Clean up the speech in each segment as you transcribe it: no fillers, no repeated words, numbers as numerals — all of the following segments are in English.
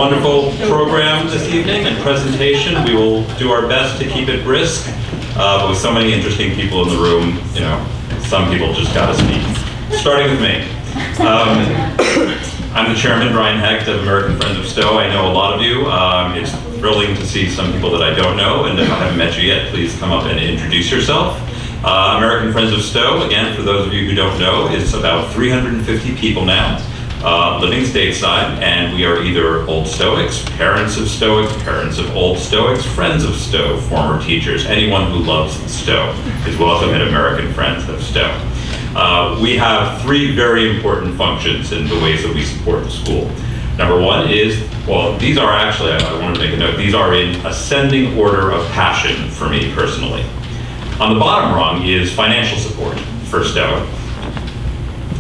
wonderful program this evening and presentation. We will do our best to keep it brisk, but with so many interesting people in the room, you know, some people just gotta speak. Starting with me. I'm the chairman, Brian Hecht, of American Friends of Stowe. I know a lot of you. It's thrilling to see some people that I don't know, and if I haven't met you yet, please come up and introduce yourself. American Friends of Stowe, again, for those of you who don't know, is about 350 people now, living stateside, and we are either old Stoics, parents of Stoics, parents of old Stoics, friends of Stowe, former teachers. Anyone who loves Stowe is welcome at American Friends of Stowe. We have three very important functions in the ways that we support the school. Number one is, well, these are actually, I want to make a note, these are in ascending order of passion for me personally. On the bottom rung is financial support for Stowe.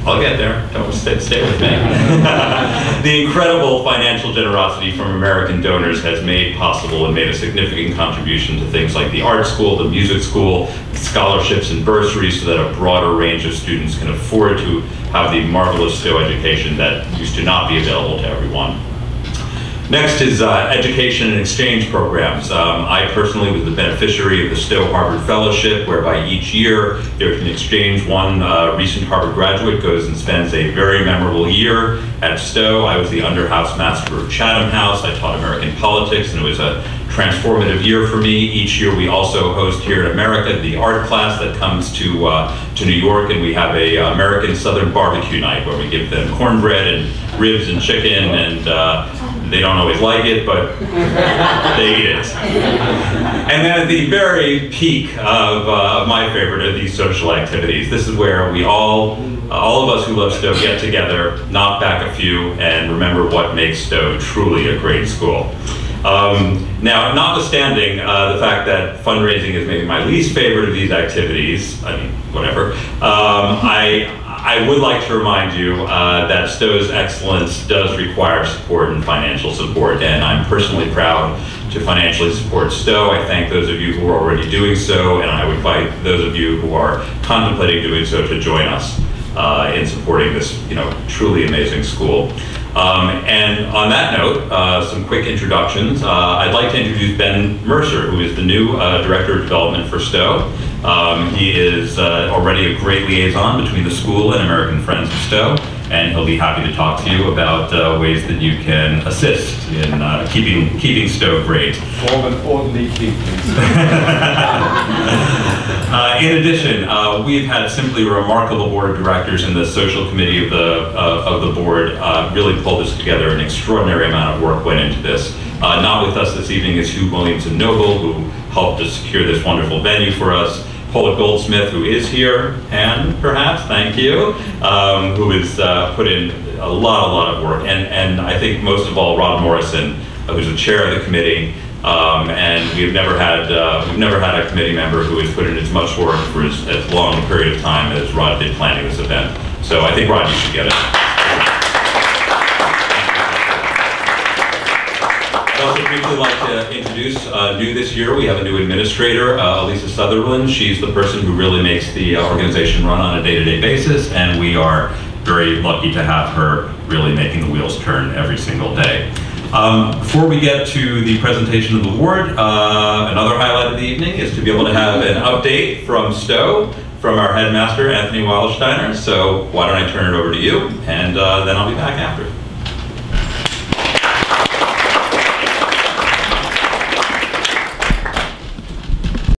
I'll get there, don't stay with me. The incredible financial generosity from American donors has made possible and made a significant contribution to things like the art school, the music school, scholarships and bursaries so that a broader range of students can afford to have the marvelous Stowe education that used to not be available to everyone. Next is education and exchange programs. I personally was the beneficiary of the Stowe Harvard Fellowship, whereby each year there can exchange. One recent Harvard graduate goes and spends a very memorable year at Stowe. I was the under-house master of Chatham House. I taught American politics, and it was a transformative year for me. Each year we also host here in America the art class that comes to New York, and we have a American Southern barbecue night where we give them cornbread and ribs and chicken, and they don't always like it, but they eat it. And then at the very peak of my favorite of these social activities, this is where we all of us who love Stowe get together, knock back a few, and remember what makes Stowe truly a great school. Now, notwithstanding the fact that fundraising is maybe my least favorite of these activities, I mean, whatever, I would like to remind you that Stowe's excellence does require support and financial support, and I'm personally proud to financially support Stowe. I thank those of you who are already doing so, and I would invite those of you who are contemplating doing so to join us in supporting this, you know, truly amazing school. And on that note, some quick introductions. I'd like to introduce Ben Mercer, who is the new Director of Development for Stowe. He is already a great liaison between the school and American Friends of Stowe, and he'll be happy to talk to you about ways that you can assist in keeping Stowe great. Form an orderly keep, please. In addition, we've had simply a remarkable board of directors, and the social committee of the board really pulled this together. An extraordinary amount of work went into this. Not with us this evening is Hugh Williamson Noble, who helped to secure this wonderful venue for us. Paula Goldsmith, who is here, and perhaps, thank you, who has put in a lot of work, and I think most of all, Rod Morrison, who's the chair of the committee, and we've never had a committee member who has put in as much work for as long a period of time as Rod did planning this event. So I think, Rod, you should get it. I'd also briefly like to introduce, new this year, we have a new administrator, Elisa Sutherland. She's the person who really makes the organization run on a day-to-day basis, and we are very lucky to have her really making the wheels turn every single day. Before we get to the presentation of the award, another highlight of the evening is to be able to have an update from Stowe, from our headmaster, Anthony Wildsteiner. So why don't I turn it over to you, and then I'll be back after.